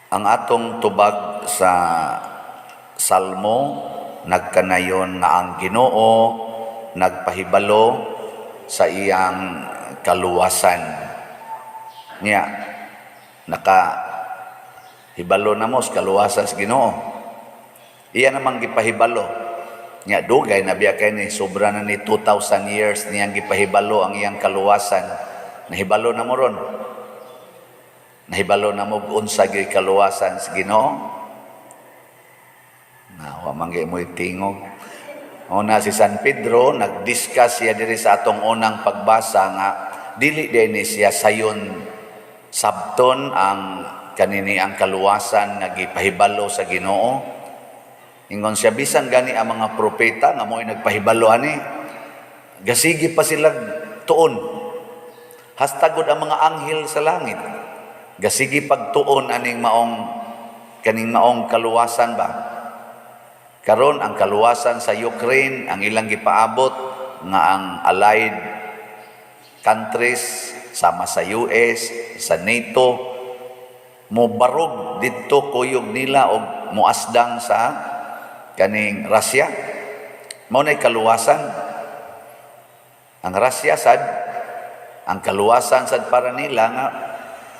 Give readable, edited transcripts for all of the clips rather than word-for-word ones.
Ang atong tubag sa Salmo nagkanayon nga ang Ginoo nagpahibalo sa iyang kaluwasan. Nya hibalo na mo sa kaluwasan sa Ginoo. Iya namang gipahibalo. Nya dugay na biya kay ni sobra na ni 2,000 years niyang gipahibalo ang iyang kaluwasan. Nahibalo na mo ron. Nahibalo na mo unsa gyud kaluwasan sa Ginoo. Wa man gyud mo tingog. Una si San Pedro nag-discuss siya diri sa atong unang pagbasa nga dili dinhi siya sayon sabton ang kanini ang kaluwasan nga gipahibalo sa Ginoo. Ingon siya bisan gani ang mga propeta nga mo'y nagpahibalo ani gasigi pa sila tuon. Hastagod ang mga anghel sa langit. Gasigi pagtuon aning maong kaluwasan ba? Karon ang kaluwasan sa Ukraine ang ilang gipaabot nga ang allied countries sama sa US, sa NATO mobarog didto kuyog nila og muasdang sa kaning Russia. Mao nay kaluwasan. Ang Russia sad ang kaluwasan sad para nila nga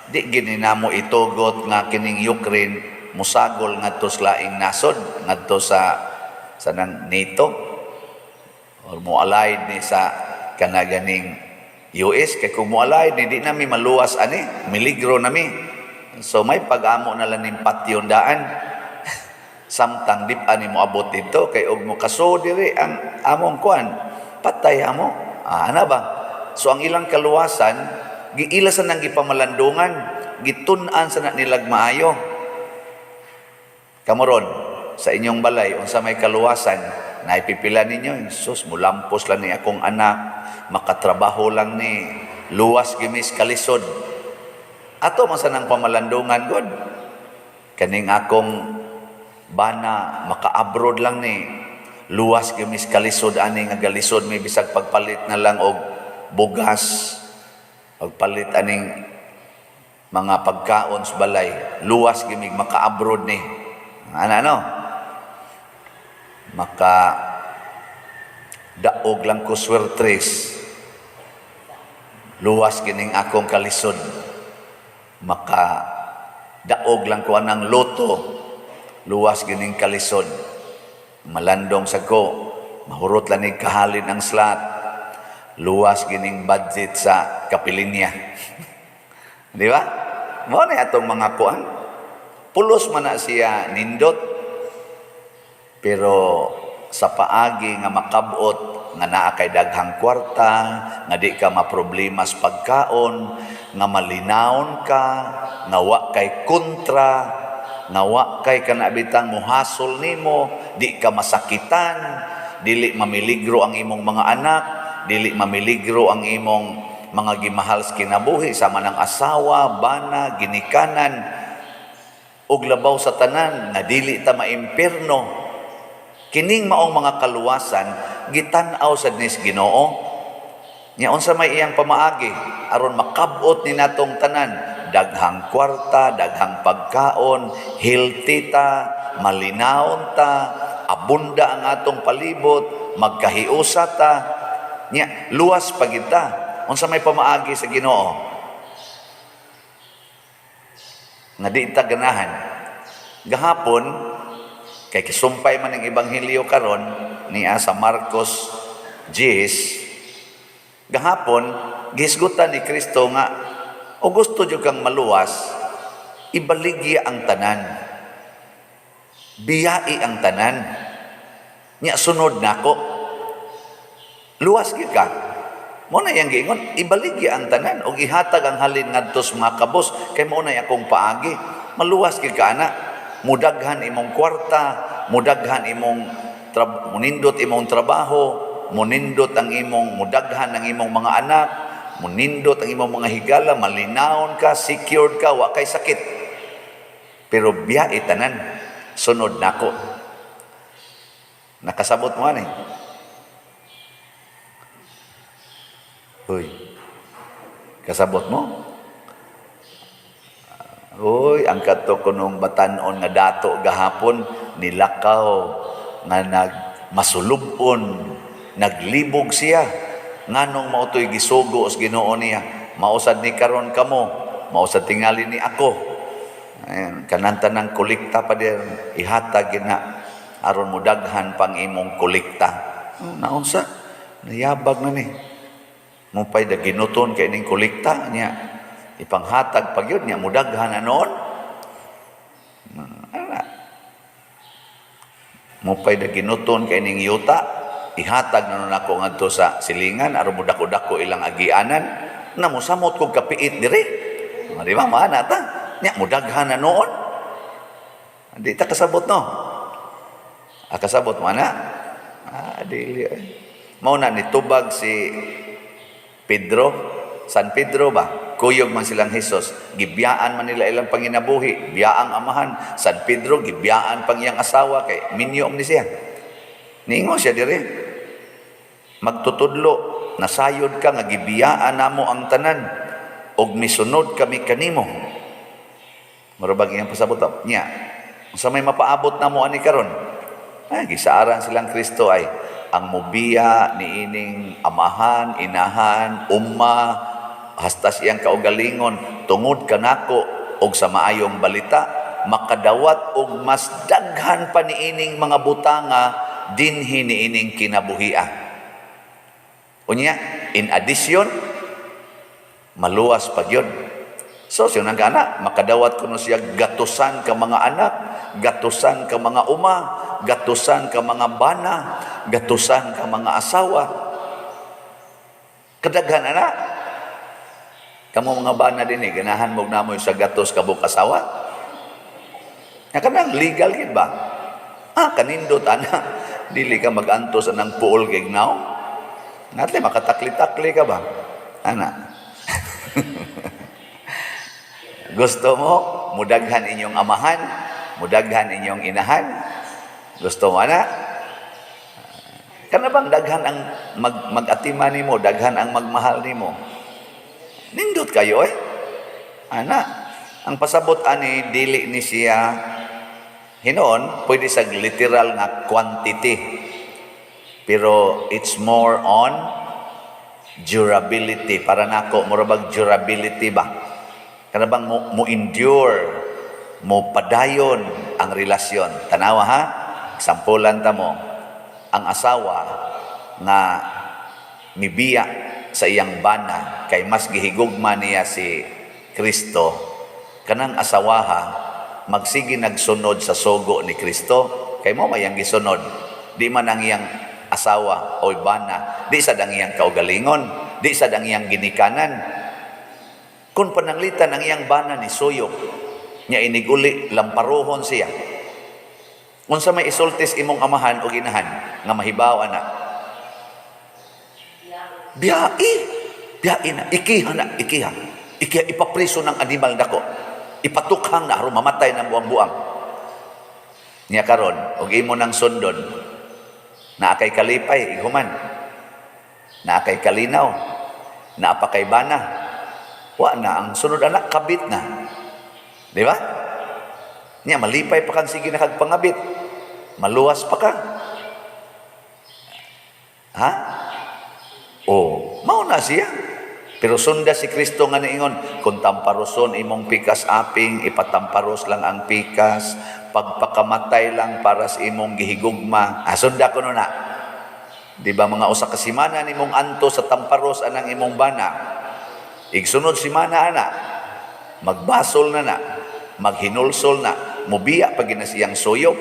di gininamo itugot nga kining Ukraine musagol ngadto sa laing nasod ngadto sa nang NATO or mo allied ni sa kanaganing US kay kung mo allied ni di nami maluwas ani miligro nami. So may pag-amo na lang ning patyon daan samtang dip ani mo abot dito kay og mo kaso diri ang among kuan patay amo ana ba. So ang ilang kaluwasan giilasan nang gipamalandungan, gitun-an sa nilag maayo. Kamoron sa inyong balay unsa may kaluwasan, naipipila ninyo, sus mulampos lang ni akong anak, makatrabaho lang ni, luwas gimis kalisod. Ato man sa nang pamalandungan god. Kaning akong bana maka-abroad lang ni, luwas gimis kalisod ani nga galisod may bisag pagpalit na lang og bugas. Pagpalit aning mga pagkaon sa balay, luwas gimig maka-abroad ni. Ano? Maka daog lang ko swertres. Luwas gining akong kalisod. Maka daog lang ko anang loto. Luwas gining kalisod. Malandong sa ko, mahurot lang ni kahalin ang slot. Luwas gining budget sa kapilinya. Di ba? Mo na atong mga kuan. Pulos man na siya nindot. Pero sa paagi nga makabot nga naa kay daghang kwarta, nga di ka maproblema sa pagkaon, nga malinawon ka, nga wa kay kontra, nga wa kay kanabitang muhasol nimo, di ka masakitan, dili mamiligro ang imong mga anak, dili mamiligro ang imong mga gimahal sa kinabuhi sama ng asawa, bana, ginikanan ug labaw sa tanan nga dili ta maimpierno. Kining maong mga kaluwasan gitan-aw sa nis Ginoo. Nya unsa may iyang pamaagi aron makabot ni natong tanan, daghang kwarta, daghang pagkaon, healthy ta, malinawon ta, abunda ang atong palibot, magkahiusa ta. Nya luwas pa kita unsa may pamaagi sa Ginoo nga di ta ganahan. Gahapon kay kisumpay man ang ebanghelyo karon niya sa Marcos 10, gahapon gisgutan ni Kristo nga o gusto jud kang maluwas, ibaligya ang tanan, biyai ang tanan, nya sunod nako. Luwas gid ka. Mo na yang giingon, ibaligya ang tanan og ihatag ang halin ngadto sa mga kabos kay mao na akong paagi. Maluwas gid ka ana. Mudaghan imong kwarta, mudaghan imong munindot imong trabaho, munindot ang imong mudaghan ang imong mga anak, munindot ang imong mga higala, malinawon ka, secured ka, wa kay sakit. Pero biya tanan, sunod nako. Nakasabot mo ani. Uy, kasabot mo? Uy, ang kato kunong batanon nga dato gahapon, nilakaw, nga masulubon, naglibog siya. Nganong mautoy gisugo os Ginoo niya. Mausad ni karon kamo, mausad tingali ni ako. Ayan, kananta ng kolekta pa din, ihatag gina, aron mo daghan pang imong kolekta. Naunsa, nayabag na ni. Mupay da ginuton kay ning kolekta niya. Ipanghatag pag yun niya, mudaghan anon. Mupay da ginuton kay ning yuta, ihatag na nun ako ngadto sa silingan, aron mudako-dako ilang agianan, na musamot kog kapiit diri. Di ba, maana ta? Nya, mudaghan na noon. Di ta kasabot, no? Kasabot, mana? Dili. Mauna, nitubag si Pedro, San Pedro ba? Kuyog man silang Jesus. Gibiyaan man nila ilang panginabuhi. Biyaang amahan. San Pedro, gibiyaan pang iyang asawa kay minyom ni siya. Ningo siya diri. Magtutudlo, nasayod ka nga gibiyaan namo ang tanan og misunod kami kanimo. Marabag iyang pasabot niya. Sa may mapaabot namo ani karon. Gisaaran silang Kristo ay ang mubiya ni ining amahan, inahan, hastas iyang kaugalingon tungod kanako og sa maayong balita makadawat og mas daghan pa niining mga butanga dinhi niining kinabuhia. Unya, in addition, maluwas pa yun. So, siya nagana, makadawat ko siya gatusan ka mga anak, gatusan ka mga uma, gatusan ka mga bana, gatusan ka mga asawa. Kadaghan na. Kamu mga bana din ganahan mo na mo sa gatos kabuk asawa. Kanang legal gid ba? Kanindot ana. Dili ka magantos anang puol kay gnaw. Natli makatakli-takli ka ba? Ana. Gusto mo mudaghan inyong amahan, mudaghan inyong inahan? Gusto mo na? Kana bang daghan ang mag-atiman nimo, daghan ang magmahal nimo? Nindot kayo Ana, ang pasabot ani dili ni siya hinoon, pwede sa literal nga quantity. Pero it's more on durability. Para nako, murabag durability ba? Kana bang mo endure, mo padayon ang relasyon. Tanawa ha? Sampulan ta mo, ang asawa nga mibiya sa iyang bana kay mas gihigugma niya si Kristo, kanang asawaha magsige nagsunod sa sugo ni Kristo kay mo mayang gisunod, di man ang iyang asawa o bana, di sa dang iyang kaugalingon, di sa dang iyang ginikanan. Kung pananglitan ang iyang bana ni suyok nya iniguli lamparohon siya, unsa may isultis imong amahan o ginahan nga mahibaw ana? Biyai na, ikiha na, ikiha. Ikiha, ipapriso ng animal dako. Ipatukhang na, aron mamatay ng buang-buang. Niya karon, og imo ng sundon, na akay kalipay, iguman. Na akay kalinaw, na apakay bana. Wa na, ang sunod anak, kabit na. Di ba? Niya, malipay pa kang sige na kagpangabit. Maluwas pa ka. Ha? Mao na siya. Pero sunda si Kristo nga niingon, kung tamparoson imong pikas aping, ipatamparos lang ang pikas, pagpakamatay lang para sa imong gihigugma. Sunda ko na. Di ba mga usa ka simana nimong anto sa tamparos anang imong bana? Igsunod simana ana, magbasol na, maghinulsol na, mubiya pag siyang suyok,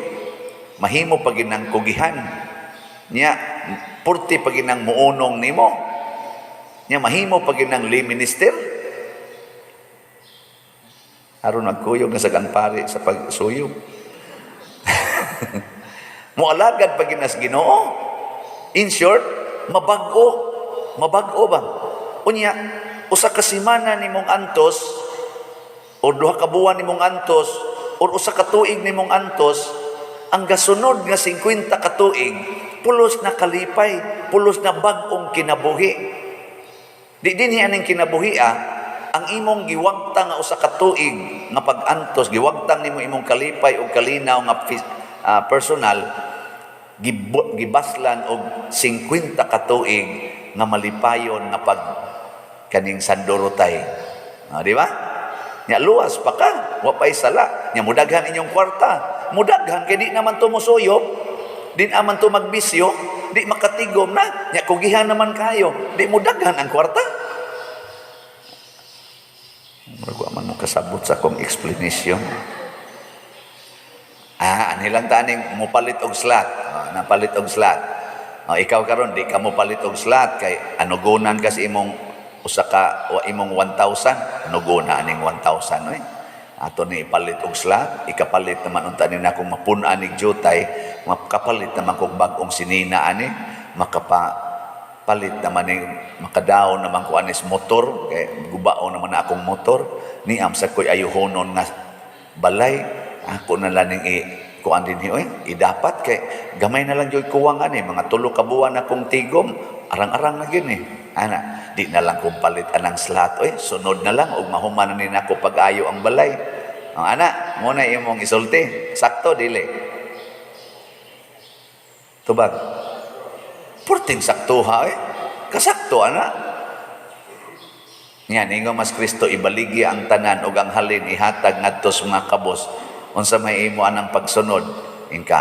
mahimo pag ginang kugihan, niya, purti pag ginang muunong nimo, niya, mahimo pag ginang lay minister, aron nagkuyog na sa ganpari sa pagsuyog. Mualagad pag ginas Ginoo. In short, mabago ba? Unya, usa ka semana nimong antos, o duha ka buwan nimong antos, o usa ka tuig nimong antos, ang gasunod nga 50 ka tuig, pulos na kalipay, pulos na bag-ong kinabuhi. Di din aning kinabuhi ang imong giwagtang nga usa ka tuig nga pag-antos, giwagtang nimo imong kalipay o kalinaw nga personal, gibaslan og 50 ka tuig nga malipayon nga pag kaning sandurotay. Di ba? Nya luwas pa ka, wa pay sala. Nya mudaghan inyong kwarta. Mudaghan kay di naman tumusuyop, di naman to magbisyo, di makatigom na. Nya kugihan naman kayo, di mudaghan ang kwarta. Murag man mo kasabot sa akong explanation. Anilang taning mupalit og slot. Napalit og slot. Ikaw karon di ka mupalit og slot kay anugunan ka sa imong usa ka o imong 1,000, anuguna aning 1,000 oy. Ato ni ipalit og slot, ikapalit naman unta ni nako mapun-an nig jutay, makapalit naman kog bag-ong sinina ani, palit naman ng makadaw naman ko anis motor, kay gubao naman na akong motor, ni amsa ko'y ayuhonon nga balay, ako na lang kuan din oy, idapat kay gamay na lang joy kuwangan mga 3 ka buwan akong tigom, arang-arang na gini. Ana, di na lang kong palit anang slot oy, sunod na lang og mahuman ni nako pag-ayo ang balay. Ana, mo na imong isulti, sakto dili. Tubag. Purting saktuha kasakto ana. Yan, ingon mas Kristo ibaligi ang tanan ug ang halin ihatag ngadto sa mga kabos. Unsa may imo anang pagsunod? Inka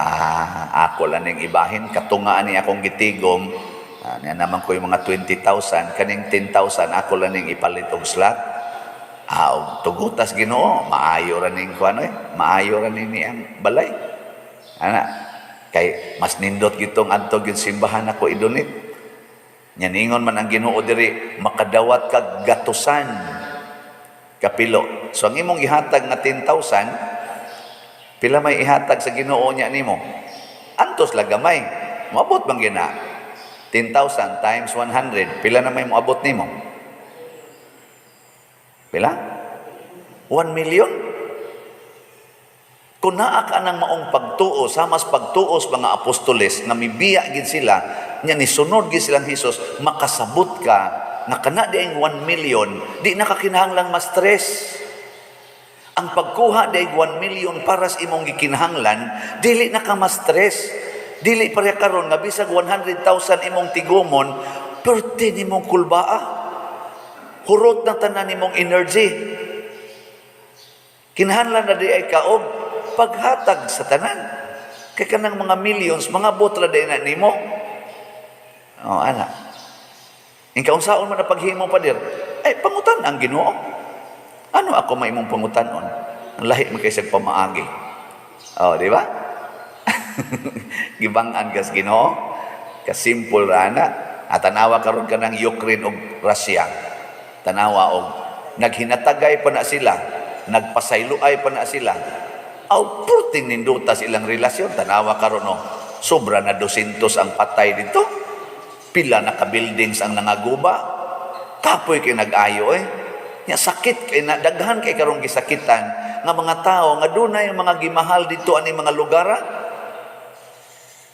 ako lang ning ibahin katungaan ni akong gitigom. Niya naman ko yung mga 20,000, kaning 10,000 ako lang ning ipalit og slot. Og tugutas Ginoo, maayo ra ning kuan maayo ra ni ang balay. Ana, kay mas nindot gitong adto gyud simbahan ako idunit. Nya ningon man ang Ginoo diri makadawat kag gatusan kapilo. So ang imong ihatag nga 10,000, pila may ihatag sa Ginoo nya nimo? Antos la gamay. Moabot bang gina? 10,000 times 100, pila na may moabot nimo? Pila? 1 million? Kung naa ka ng maong pagtuo, samas pagtuos mga apostoles, na mibiya gid sila, nya ni sunod gid silang Hesus, makasabot ka, na kana di ang 1 million, di nakakinahanglang ma-stress. Ang pagkuha di 1 million para sa imong gikinahanglan, dili na ka ma-stress. Dili pareha karon nga bisag 100,000 imong tigomon, perti nimong kulbaa. Hurot na tanan nimong energy. Kinahanglan na di ay kaog paghatag sa tanan. Kay kanang mga millions, mga botra di na nimo. Ana. Ingka unsaon man na paghimo pa dir? Ay pangutan ang Ginoo. Ano ako may imong pangutanon? Ang lahi man kay sa pamaagi. Di ba? Gibangan kas Ginoo, kasimple rana. At tanawa karon ka ng Ukraine o Russia. Tanawa og naghinatagay pa na sila, nagpasayloay pa na sila. Purting ninduta silang relasyon. Tanawa karon sobra na 200 ang patay dito. Pila na ka-buildings ang nangaguba. Kapoy kay nag-ayo Nya sakit kay daghan kay karon gisakitan nga mga tao nga dunay mga gimahal dito ani mga lugar.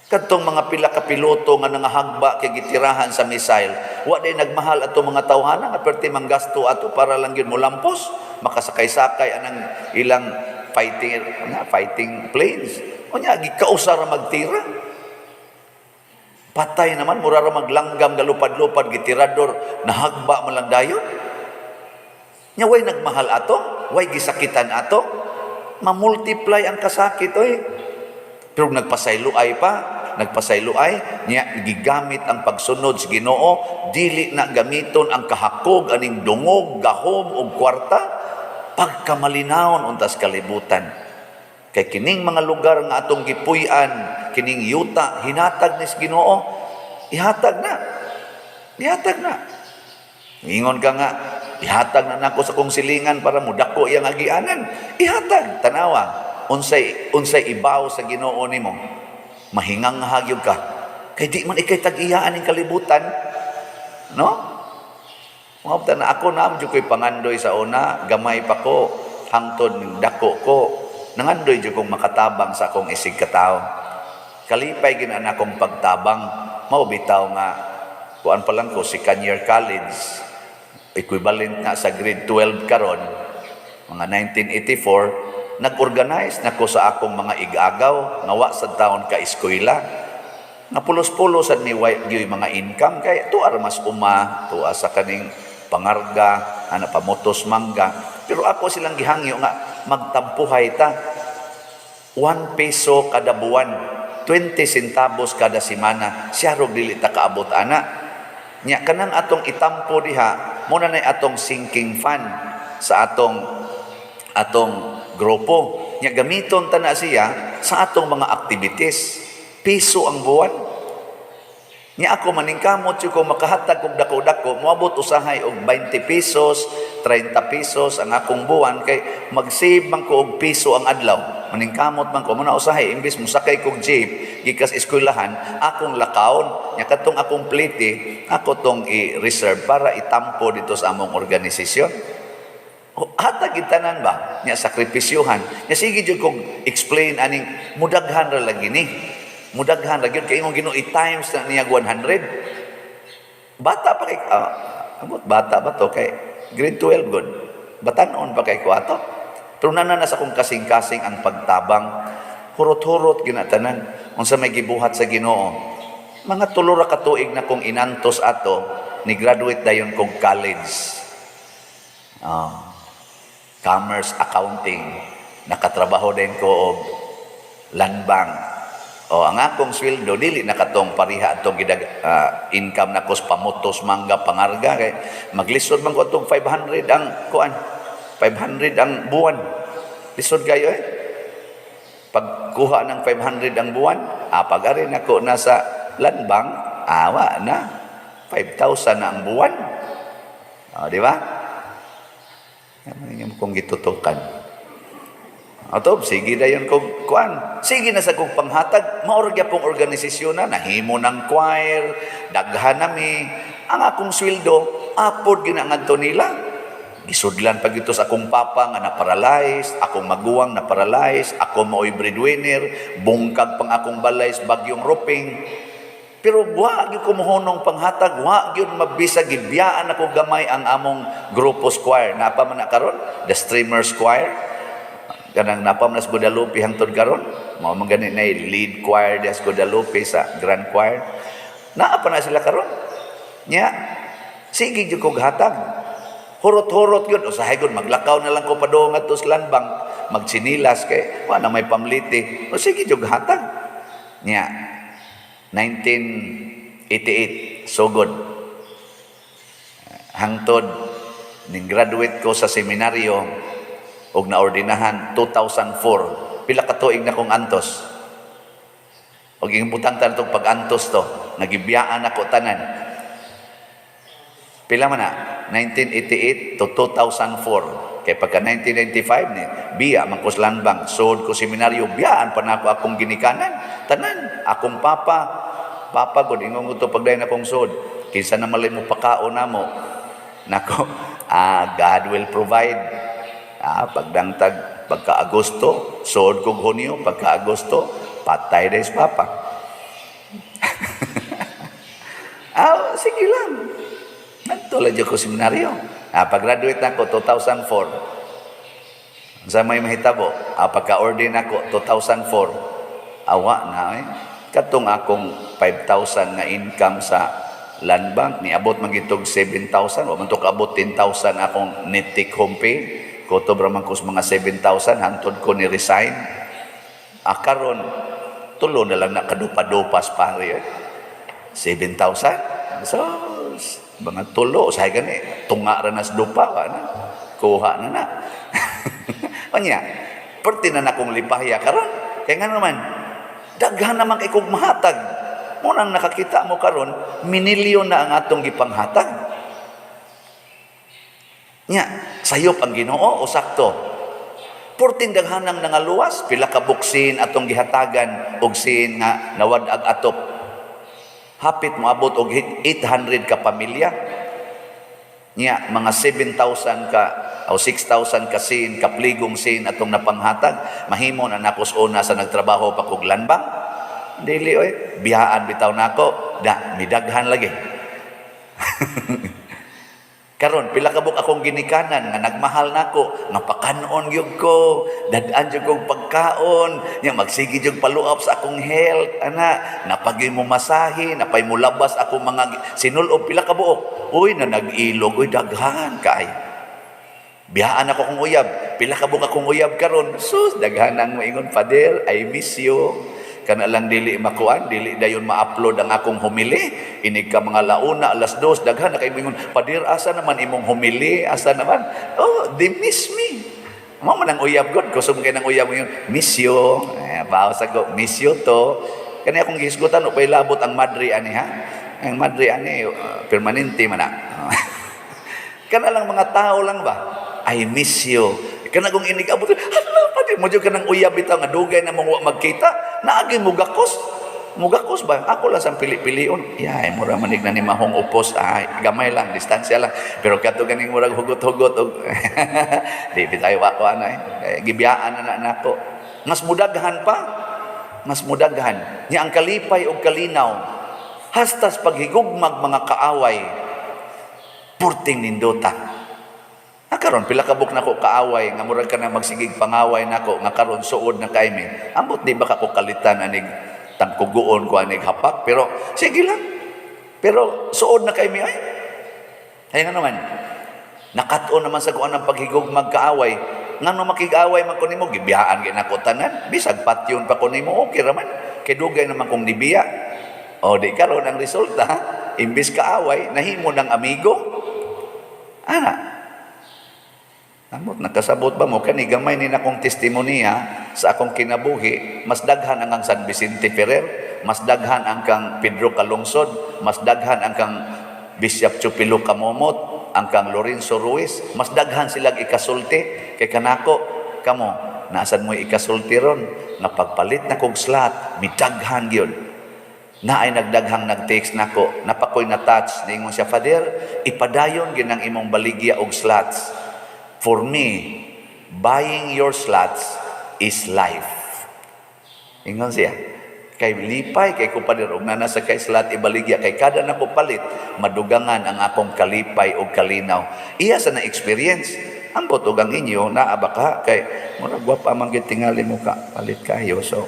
Kadtong mga pila ka piloto nga nangahagba kay gitirahan sa missile, wa day nagmahal ato mga tawhana nga perti manggasto ato para lang gyud molampos, makasakay-sakay anang ilang fighting planes. Unya gikausar ra magtira. Patay naman mura ra maglanggam galupad-lupad gitirador nahagba man lang dayon. Nya way nagmahal ato, way gisakitan ato, ma-multiply ang kasakit Pero nagpasayloay nya gigamit ang pagsunod sa Ginoo, dili na gamiton ang kahakog aning dungog, gahom ug kwarta pagkamalinawon untas kalibutan. Kay kining mga lugar nga atong gipuy-an, kining yuta hinatag ni sa Ginoo, ihatag na. Ingon ka nga, ihatag na nako sa kong silingan para mudako iyang agianan. Ihatag, tanawa, unsay ibaw sa Ginoo nimo. Mahingang hagyog ka. Kay di man ikay tag-iyaan ning kalibutan. No? Mabta na ako na amjo ko'y pangandoy sa una, gamay pa ko, hangtod ning dako ko. Nangandoy jud kong makatabang sa akong isig katao. Kalipay ginan akong pagtabang, mao bitaw nga kuan pa lang ko si Kanyar College. equivalent na sa grade 12 karon, mga 1984, nag-organize nako sa akong mga igagaw nga wa sa taon ka eskwela. Nga pulos-pulos ni gyud mga income kay tuwa mas tuwa sa kaning pangarga, ana pamotos mangga. Pero ako silang gihangyo nga magtampuhay ta. 1 peso kada buwan, 20 centavos kada semana, siya rog dili ta kaabot ana. Nya kanang atong itampo diha, muna na atong sinking fund sa atong grupo. Nya gamiton ta na siya sa atong mga activities. Piso ang buwan. Nya ako maningkamot yung kung makahatag kong dako-dako, moabot usahay og 20 pesos, 30 pesos ang akong buwan, kay mag-save man ko og piso ang adlaw. Maningkamot man ko, muna usahay, imbis musakay kong jeep, gikas eskwelahan, akong lakaon, nya katong akong plite, ako tong i-reserve para itampo dito sa among organisasyon. Hatag itanan ba? Nya sakripisyuhan. Nya sige jud kong explain aning mudaghan ra lagi ni. Mudaghan ra gyud kay imong Ginoo times na niya 100. Bata pa kay bata ba to kay grade 12 good. Batanon pa kay ko ato. Pero nananas akong kasing-kasing ang pagtabang. Hurot-hurot ginatanan unsa may gibuhat sa Ginoo. Mga tulo ra ka tuig na kong inantos ato, ni graduate dayon kong college. Commerce accounting. Nakatrabaho din ko og land bank. Ang akong sweldo dili nakatong pariha atong income na kos pamotos mangga pangarga kay maglisod man ko atong 500 ang kuan 500 ang buwan lisod kayo pagkuha ng 500 ang buwan pag-ari nako nasa land bank awa na 5,000 na ang buwan di ba ano kung gitutukan. Atop, sige na yun kong kuan. Sige na sa kong panghatag. Maorgya pong organisasyon na. Nahimo ng choir. Daghan nami. Ang akong sweldo, apod ginangadto nila. Gisudlan pag ito sa akong papa nga na-paralyze. Akong maguwang na-paralyze. Ako mao'y breadwinner. Bungkag pang akong balay sa bagyong roping. Pero wag yung kumuhunong panghatag. Wag yung mabisa. Gibiyaan ako gamay ang among grupos choir. Napa man na karon? The Streamers Choir. Kanang napamnas Guadalupe hangtod karon mao man gani na lead choir des Guadalupe sa grand choir naa pa na sila karon nya sige jud kog hatag hurot-hurot gyud usahay gyud maglakaw na lang ko padong adto sa land bank magsinilas kay wa na may pamliti o sige jud hatag nya 1988 sugod hangtod ning graduate ko sa seminaryo og naordinahan 2004 pila ka tuig na kong antos og ingibutang tan tong pag-antos to nagibiyaan ako tanan pila man na 1988 to 2004 kay pagka 1995 ni biya man ko sa land bank sud ko seminaryo biyaan pa nako akong ginikanan tanan akong papa gud ingong to pagdayon akong sud kinsa na malay mo pakaon namo nako God will provide. Pagdangtag pagka-Agosto, sood kog Hunyo, pagka-Agosto, patay na sa papa. Sige lang. Nagtulad ko seminaryo. Pag-graduate na ako, 2004. Sa may mahitabo, pagka-ordin ako, 2004. Awa na katong akong 5,000 na income sa land bank, niabot magitog 7,000, o man to kaabot 10,000 akong net take home pay. Koto braman ko mga 7,000 hantod ko ni resign. Karon tulo na lang nakadupa-dupas pare. 7,000. So mga tulo say gani tunga ra nas dupa na. Kuha na. Anya, perti na nakong lipahya karon. Kaya nga naman daghan naman kay kog mahatag. Munang nakakita mo karon minilyon na ang atong gipanghatag. Nya, sayop ang Ginoo o sakto. Purtin daghanang nangaluwas, pila ka buksin atong gihatagan og sin nga nawadag atop. Hapit moabot og 800 ka pamilya. Nya, mga 7,000 ka o 6,000 ka sin, kapligong sin atong napanghatag. Mahimo na nakos una sa nagtrabaho pa kog land bank. Dili oy, biyaan bitaw nako, midaghan lagi. Karon pila ka buk akong ginikanan nga nagmahal nako, nga pakanon gyud ko, dad-an jud kog pagkaon, nya magsige jud paluap sa akong health ana, napagay mo masahe, napay mo labas ako mga sinulob pila ka buok. Uy na nag-ilog, uy daghan kay. Biyaan ako kong uyab, pila ka buk akong uyab karon. Sus daghan ang moingon, Father, I miss you. Kana lang dili makuan, dili dayon ma-upload ang akong humili. Inig ka mga launa, alas 2, daghan na kay mingon, Padir, asa naman imong humili? Asa naman? Oh, they miss me. Mao man ang uyab god, kusog kay nang uyab ngayon, miss you. Paos ako, miss you to. Kani akong gisgutan upay labot ang madre ani ha. Ang madre ani permanente man na. Kana lang mga tao lang ba? I miss you. Kana kung inigabot, hala pa din mo dyan ka ng uyab bitaw nga dugay na mong magkita, naagay mugakos. Mugakos ba? Ako lang sa pili-pilion. Yay, mura manig na ni mahong upos. Ay, gamay lang, distansya lang. Pero kato ganing murag hugot-hugot. Di tayo wako gibiyaan na nako. Mas mudaghan pa. Mas mudaghan. Nya ang kalipay o kalinaw. Hastas paghigugmag mga kaaway. Purting nindota. Karon pila ka buk nako kaaway nga murag ka na magsigig pangaway nako nga karon suod na kay mi. Ambot di ba ka ko kalitan anig tangkuguon ko anig hapak pero sige lang. Pero suod na kay mi ay. Ay nga naman. Nakat-on naman sa kuan ang paghigugmag kaaway. Ngano makig-away man ko nimo gibiyaan gyud nako tanan. Bisag patyon pa ko nimo okay ra man. Kay dugay naman kong nibiya. O di karon ang resulta imbis kaaway nahimo ng amigo. Ana amot nakasabot ba mo kani gamay ni nakong testimonya sa akong kinabuhi, mas daghan ang San Vicente Ferrer, mas daghan ang kang Pedro Calungsod, mas daghan ang kang Bishop Chupilo Kamomot, ang kang Lorenzo Ruiz, mas daghan silang ikasulti kay kanako kamo naasan mo ikasulti ron nga pagpalit na kog slot mitaghan gyud na ay nagdaghang nag-text nako napakoy na touch ningon siya, Father, ipadayon gyud ang imong baligya og slots. For me, buying your slots is life. Ingon siya. Kay lipay, kay kupadir, og na nasa kay slot ibaligya, kay kada na ko palit, madugangan ang akong kalipay o kalinaw. Iya sa na-experience. Ang botog ang inyo, naaba ka, kay murag wa pa manggit tingali mo ka, palit kayo. So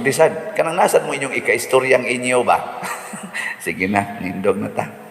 bisad, kanang nasad mo inyong ika-istoryang inyo ba? Sige na, nindog na ta.